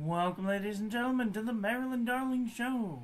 Welcome, ladies and gentlemen, to the Marilyn Darling Show,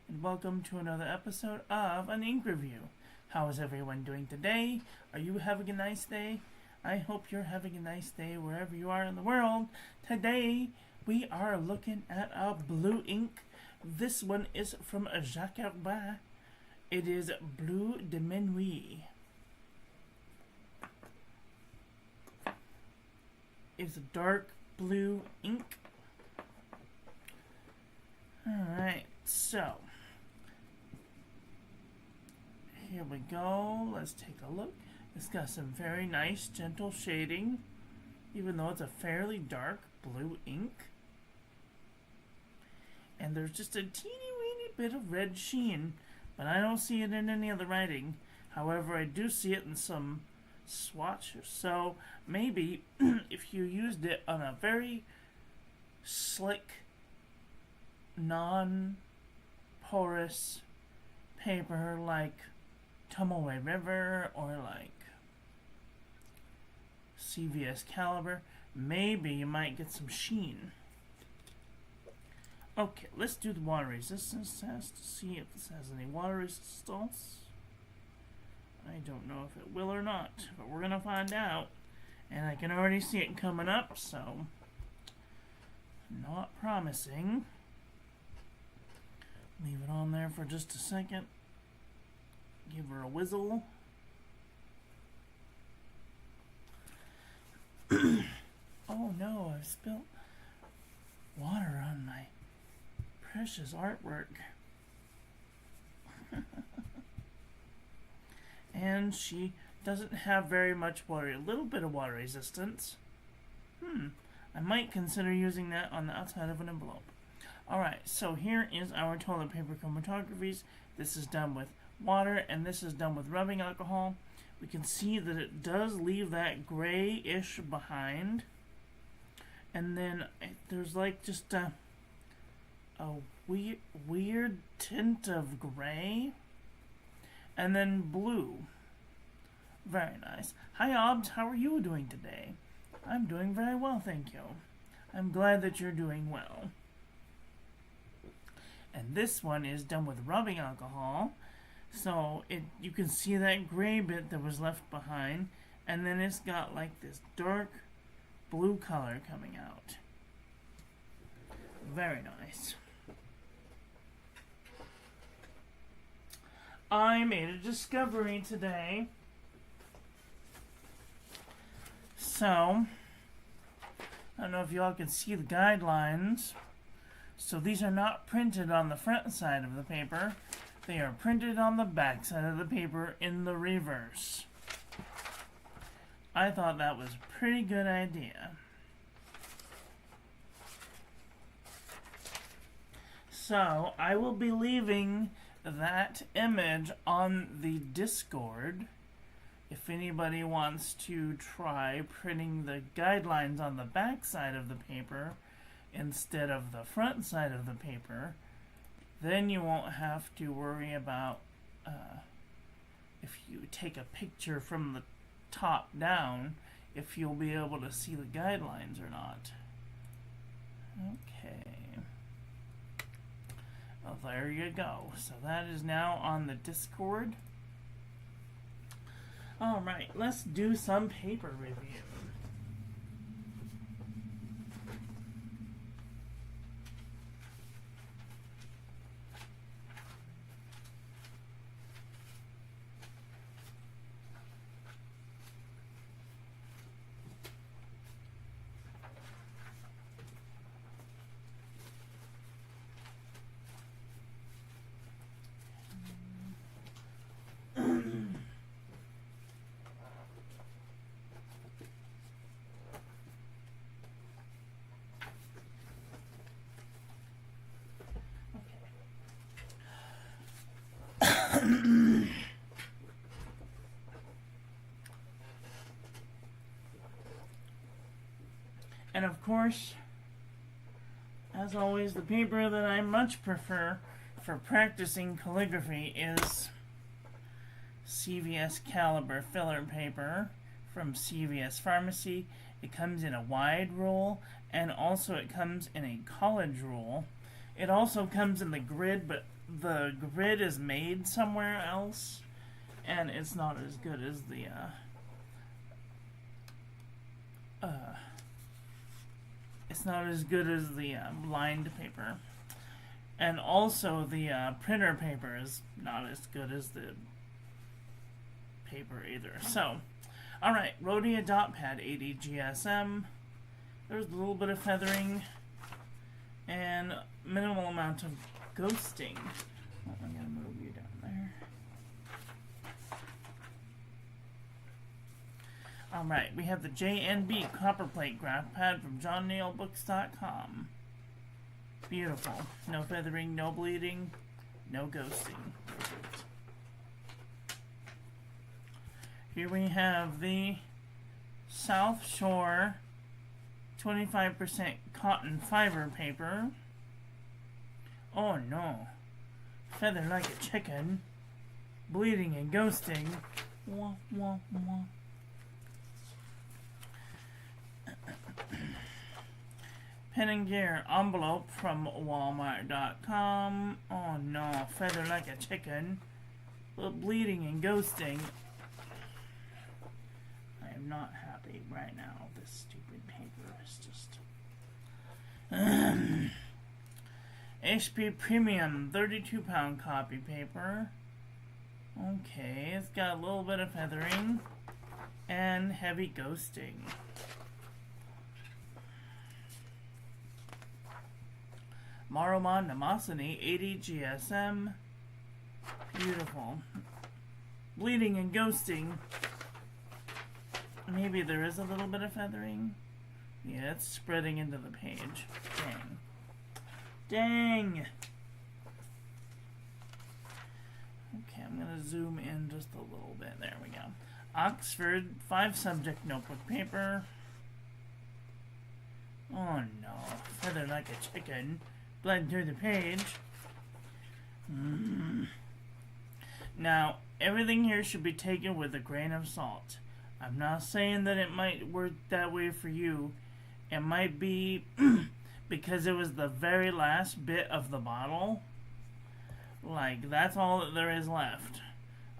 and welcome to another episode of an ink review. How is everyone doing today? Are you having a nice day? I hope you're having a nice day wherever you are in the world. Today, we are looking at a blue ink. This one is from Jacques Herbin. It is Bleu de Minuit. It's a dark blue ink. Alright, so here we go. Let's take a look. It's got some very nice, gentle shading, even though it's a fairly dark blue ink. And there's just a teeny weeny bit of red sheen, but I don't see it in any of the writing. However, I do see it in some swatches. So maybe if you used it on a very slick, non-porous paper like Tomoe River or like CVS Caliber, maybe you might get some sheen. Okay, let's do the water resistance test to see if this has any water resistance. I don't know if it will or not, but we're gonna find out. And I can already see it coming up, so not promising. Leave it on there for just a second. Give her a whizzle. Oh no, I've spilled water on my precious artwork. And she doesn't have very much water, a little bit of water resistance. I might consider using that on the outside of an envelope. Alright, so here is our toilet paper chromatographies. This is done with water and this is done with rubbing alcohol. We can see that it does leave that grayish behind. And then there's like just a weird tint of gray. And then blue. Very nice. Hi Obs, how are you doing today? I'm doing very well, thank you. I'm glad that you're doing well. And this one is done with rubbing alcohol. So you can see that gray bit that was left behind. And then it's got like this dark blue color coming out. Very nice. I made a discovery today. So, I don't know if y'all can see the guidelines. So these are not printed on the front side of the paper. They are printed on the back side of the paper in the reverse. I thought that was a pretty good idea. So I will be leaving that image on the Discord if anybody wants to try printing the guidelines on the back side of the paper instead of the front side of the paper. Then you won't have to worry about if you take a picture from the top down, if you'll be able to see the guidelines or not. Okay. Well, there you go. So that is now on the Discord. Alright, let's do some paper review. And of course, as always, the paper that I much prefer for practicing calligraphy is CVS Caliber filler paper from CVS Pharmacy. It comes in a wide roll, and also it comes in a college roll. It also comes in the grid, but the grid is made somewhere else, and it's not as good as the lined paper. And also the printer paper is not as good as the paper either. So, alright, Rhodia dot pad 80 GSM. There's a little bit of feathering and minimal amount of ghosting. Oh, I'm going to move you down there. Alright, we have the JNB Copperplate Graph Pad from JohnNeilBooks.com. Beautiful. No feathering, no bleeding, no ghosting. Perfect. Here we have the South Shore 25% cotton fiber paper. Oh no. Feather like a chicken. Bleeding and ghosting. Wah, wah, wah. Pen and Gear envelope from Walmart.com. Oh no. Feather like a chicken. Bleeding and ghosting. I am not happy right now. This stupid paper is just... HP Premium 32-pound copy paper. Okay, it's got a little bit of feathering and heavy ghosting. Maromon Namasani 80 GSM. Beautiful. Bleeding and ghosting. Maybe there is a little bit of feathering. Yeah, it's spreading into the page. Dang. Dang! Okay, I'm going to zoom in just a little bit. There we go. Oxford 5-subject notebook paper. Oh no. Feather like a chicken. Bled through the page. Now, everything here should be taken with a grain of salt. I'm not saying that it might work that way for you. It might be because it was the very last bit of the bottle. Like, that's all that there is left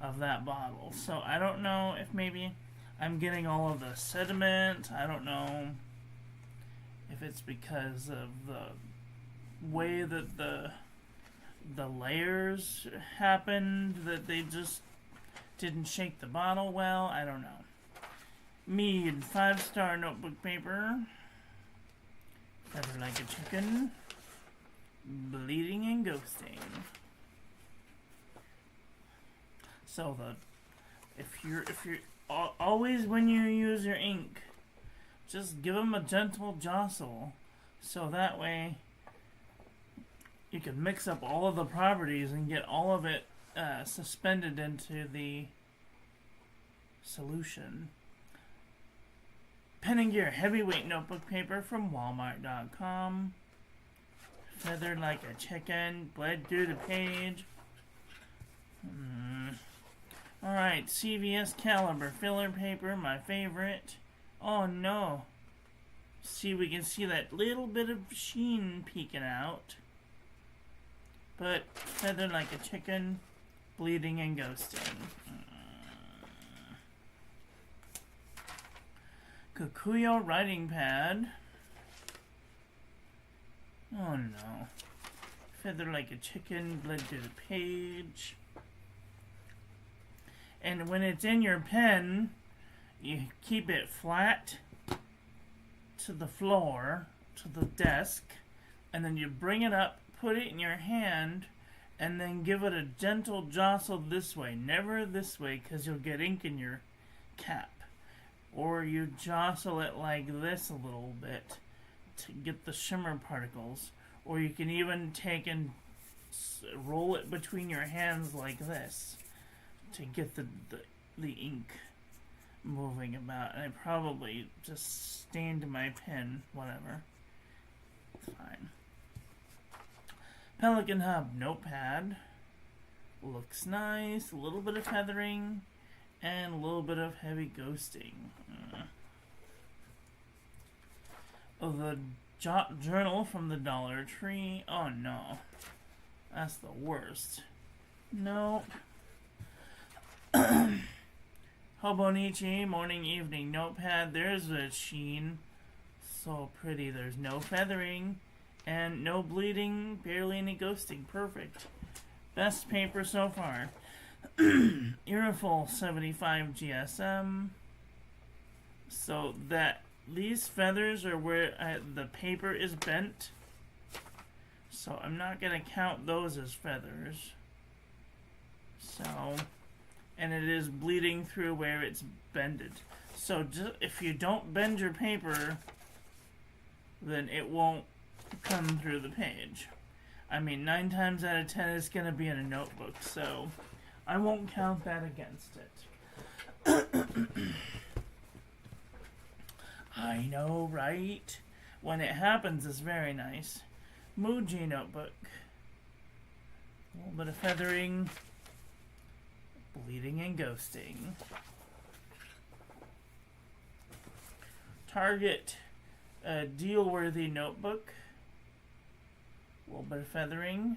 of that bottle. So, I don't know if maybe I'm getting all of the sediment. I don't know if it's because of the way that the layers happened, that they just didn't shake the bottle well. I don't know. Mead 5-star notebook paper. Feather like a chicken. Bleeding and ghosting. So if you're always when you use your ink, just give them a gentle jostle, so that way you can mix up all of the properties and get all of it suspended into the solution. Pen and Gear heavyweight notebook paper from Walmart.com. Feathered like a chicken, bled through the page. Alright, CVS Caliber filler paper, my favorite. Oh no. See, we can see that little bit of sheen peeking out. But feathered like a chicken, bleeding and ghosting. Kikuyo writing pad. Oh no. Feathered like a chicken, bled through the page. And when it's in your pen, you keep it flat to the floor, to the desk, and then you bring it up, put it in your hand, and then give it a gentle jostle this way. Never this way, because you'll get ink in your cap. Or you jostle it like this a little bit to get the shimmer particles. Or you can even take and roll it between your hands like this to get the ink moving about. And I probably just stained my pen, whatever. It's fine. Pelican Hub notepad. Looks nice. A little bit of feathering. and a little bit of heavy ghosting. Oh, the journal from the Dollar Tree. Oh no, that's the worst. Nope. Hobonichi, morning, evening, notepad. There's a sheen. So pretty. There's no feathering and no bleeding, barely any ghosting. Perfect. Best paper so far. Earful 75 GSM. So that these feathers are where the paper is bent. So I'm not going to count those as feathers. So, and it is bleeding through where it's bended. So if you don't bend your paper, then it won't come through the page. I mean, 9 times out of 10 it's going to be in a notebook, so I won't count that against it. I know, right? When it happens, it's very nice. Muji notebook. A little bit of feathering. Bleeding and ghosting. Target. A deal-worthy notebook. A little bit of feathering.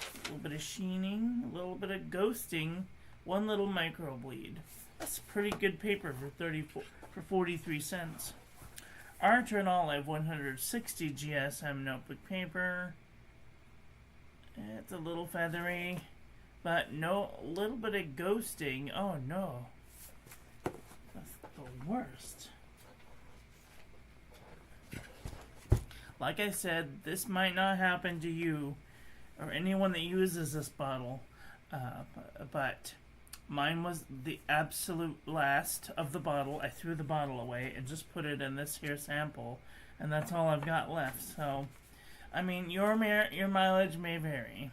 A little bit of sheening. A little bit of ghosting. One little micro bleed. That's pretty good paper for 43 cents. Archer and Olive 160 GSM notebook paper. It's a little feathery, but no, a little bit of ghosting. Oh no, that's the worst. Like I said, this might not happen to you or anyone that uses this bottle, but mine was the absolute last of the bottle. I threw the bottle away and just put it in this here sample, and that's all I've got left. So, I mean, your mileage may vary.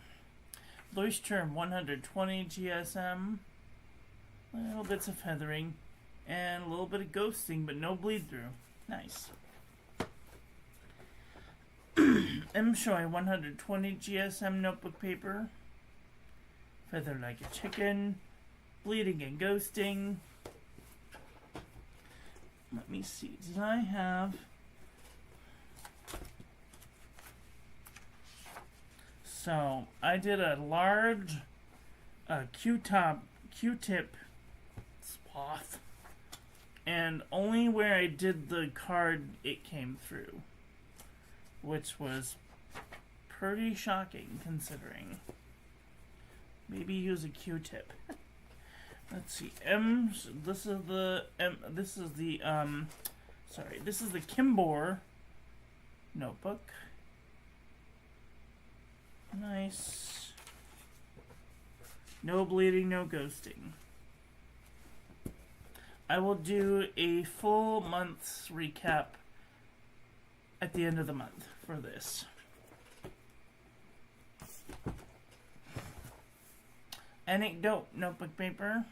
Leuchtturm 120 GSM, little bits of feathering, and a little bit of ghosting, but no bleed through. Nice. Shoy 120 GSM notebook paper, feathered like a chicken. Bleeding and ghosting. Let me see. Did I have... So, I did a large Q-tip swath. And only where I did the card, it came through. Which was pretty shocking, considering. Maybe use a Q-tip. Let's see. This is the Kimbor notebook. Nice. No bleeding, no ghosting. I will do a full month's recap at the end of the month for this. Anecdote notebook paper.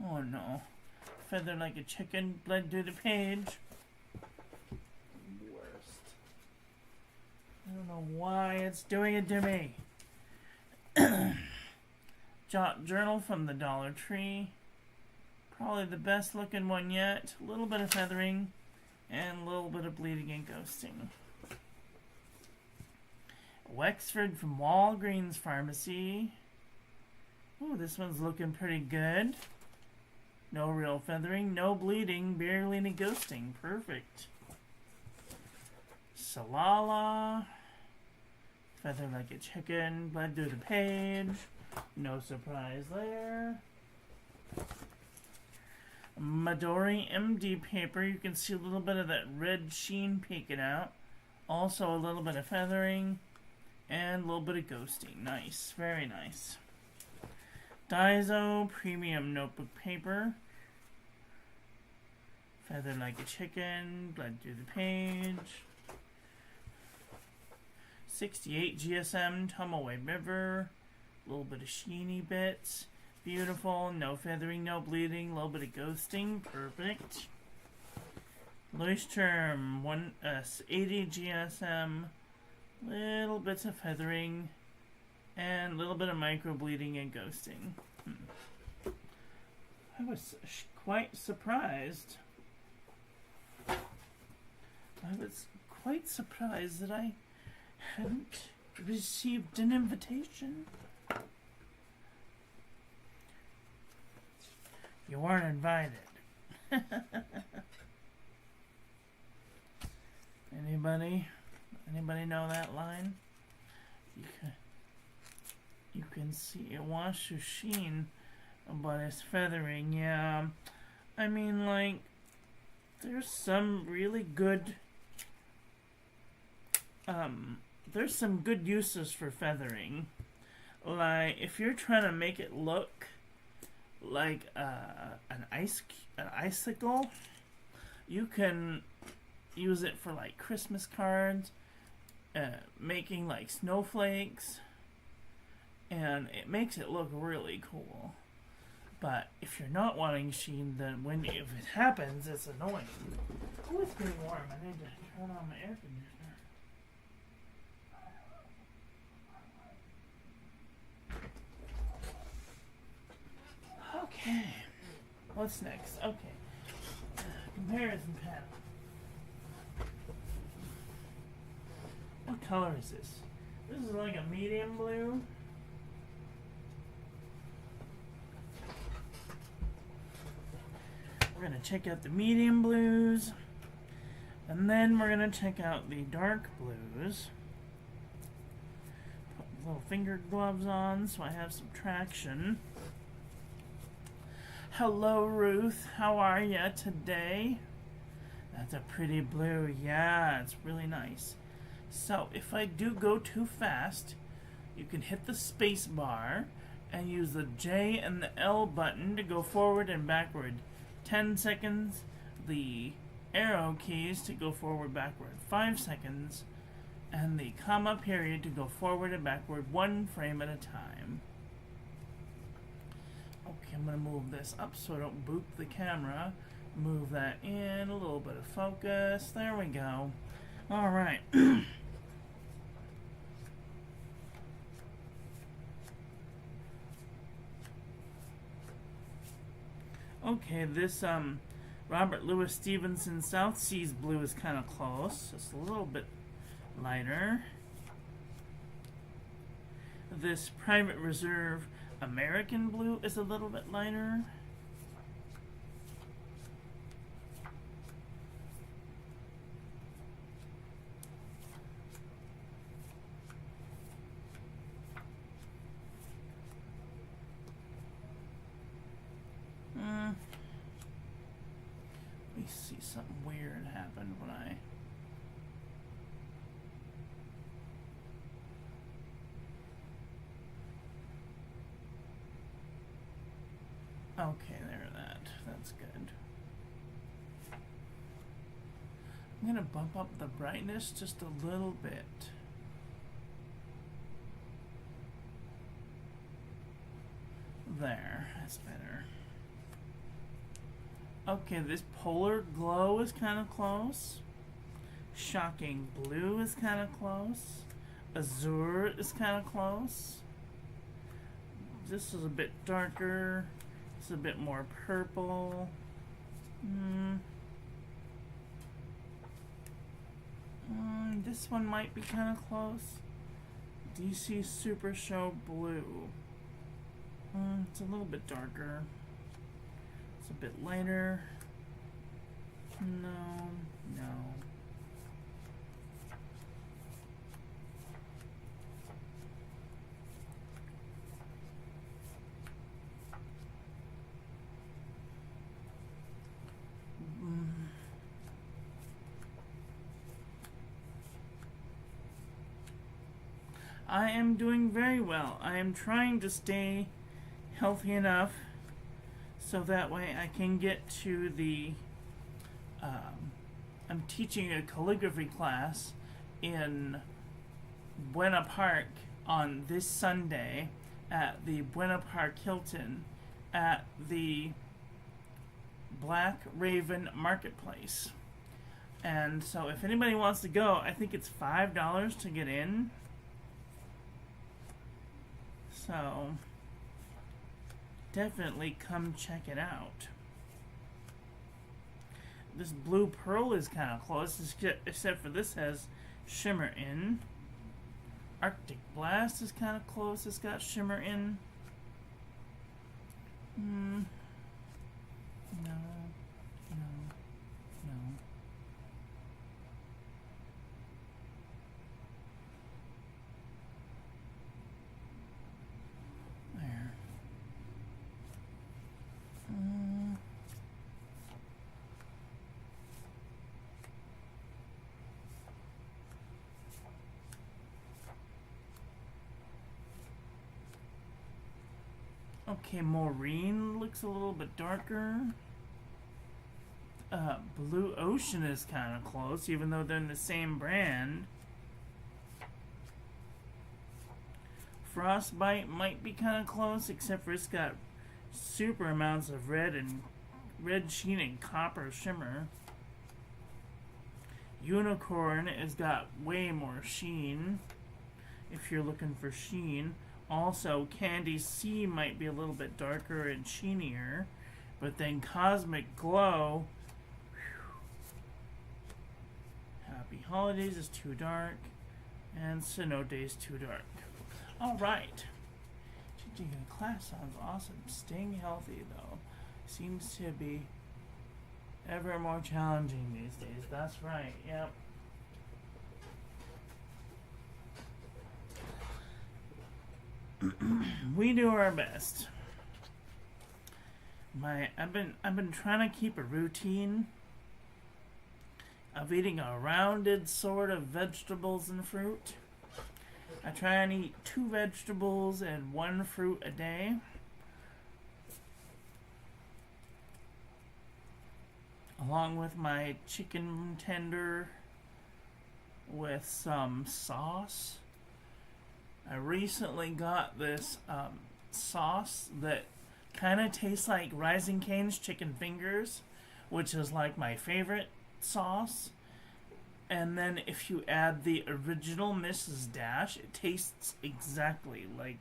Oh no. Feathered like a chicken, bled through the page. Worst. I don't know why it's doing it to me. Journal from the Dollar Tree. Probably the best looking one yet. A little bit of feathering and a little bit of bleeding and ghosting. Wexford from Walgreens Pharmacy. Ooh, this one's looking pretty good. No real feathering, no bleeding, barely any ghosting. Perfect. Salala. Feathered like a chicken, bled through the page. No surprise there. Midori MD paper. You can see a little bit of that red sheen peeking out. Also a little bit of feathering and a little bit of ghosting. Nice. Very nice. Daiso premium notebook paper. Feathered like a chicken, bled through the page. 68 GSM Tomoe River. A little bit of sheeny bits. Beautiful. No feathering, no bleeding. A little bit of ghosting. Perfect. Leuchtturm 80 GSM. Little bits of feathering. And a little bit of micro bleeding and ghosting. I was quite surprised. I was quite surprised that I hadn't received an invitation. You weren't invited. Anybody know that line? You can see it wants to sheen, but it's feathering. Yeah, I mean, like, there's some really good there's some good uses for feathering. Like, if you're trying to make it look like an icicle, you can use it for like Christmas cards, making like snowflakes, and it makes it look really cool. But if you're not wanting sheen, then if it happens, it's annoying. Oh, it's getting warm. I need to turn on my air conditioner. Okay. What's next? Okay. Comparison panel. What color is this? This is like a medium blue. We're going to check out the medium blues. And then we're going to check out the dark blues. Put little finger gloves on so I have some traction. Hello, Ruth. How are ya today? That's a pretty blue. Yeah, it's really nice. So, if I do go too fast, you can hit the space bar and use the J and the L button to go forward and backward 10 seconds, the arrow keys to go forward backward 5 seconds, and the comma period to go forward and backward 1 frame at a time. Okay, I'm going to move this up so I don't boop the camera. Move that in, a little bit of focus. There we go. Alright. Okay, this Robert Louis Stevenson South Seas blue is kind of close. Just a little bit lighter. This Private Reserve American blue is a little bit lighter. Let me see, something weird happened when I... Okay, that's good. I'm gonna bump up the brightness just a little bit. There, that's better. Okay, this Polar Glow is kind of close. Shocking Blue is kind of close. Azure is kind of close. This is a bit darker. It's a bit more purple. This one might be kind of close. DC Super Show Blue. It's a little bit darker. It's a bit lighter. No. I am doing very well. I am trying to stay healthy enough so that way I can get to the I'm teaching a calligraphy class in Buena Park on this Sunday at the Buena Park Hilton at the Black Raven Marketplace. And so if anybody wants to go, I think it's $5 to get in. So definitely come check it out. This blue pearl is kind of close, except for this has shimmer in. Arctic Blast is kind of close, it's got shimmer in. No, no, no. There. Okay, Maureen looks a little bit darker. Blue Ocean is kind of close, even though they're in the same brand. Frostbite might be kind of close, except for it's got super amounts of red sheen and copper shimmer. Unicorn has got way more sheen, if you're looking for sheen. Also, Candy Sea might be a little bit darker and sheenier, but then Cosmic Glow, Happy Holidays is too dark, and Snow Days too dark. Alright. Teaching a class sounds awesome. Staying healthy, though, seems to be ever more challenging these days. That's right, yep. We do our best. I've been trying to keep a routine of eating a rounded sort of vegetables and fruit. I try and eat 2 vegetables and 1 fruit a day. Along with my chicken tender with some sauce. I recently got this sauce that kind of tastes like Rising Cane's chicken fingers, which is like my favorite sauce. And then if you add the original Mrs. Dash, it tastes exactly like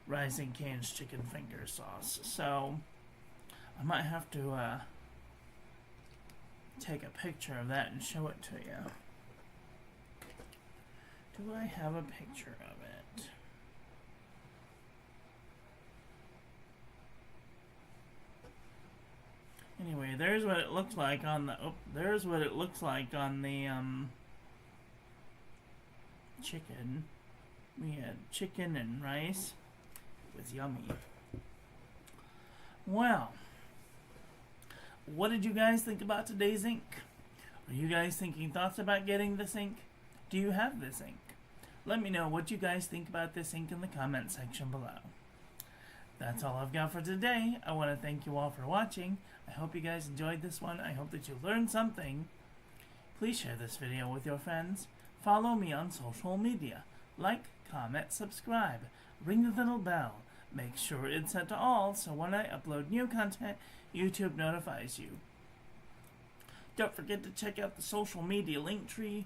Rising Cane's chicken finger sauce. So I might have to take a picture of that and show it to you. Do I have a picture of it? Anyway, there's what it looks like on the chicken. We had chicken and rice. It was yummy. Well, what did you guys think about today's ink? Are you guys thinking thoughts about getting this ink? Do you have this ink? Let me know what you guys think about this ink in the comment section below. That's all I've got for today. I want to thank you all for watching. I hope you guys enjoyed this one. I hope that you learned something. Please share this video with your friends. Follow me on social media. Like, comment, subscribe. Ring the little bell. Make sure it's set to all so when I upload new content, YouTube notifies you. Don't forget to check out the social media link tree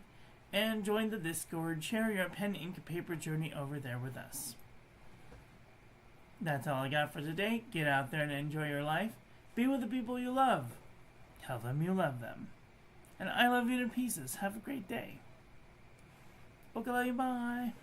and join the Discord. Share your pen, ink, and paper journey over there with us. That's all I got for today. Get out there and enjoy your life. Be with the people you love. Tell them you love them. And I love you to pieces. Have a great day. Okay, bye.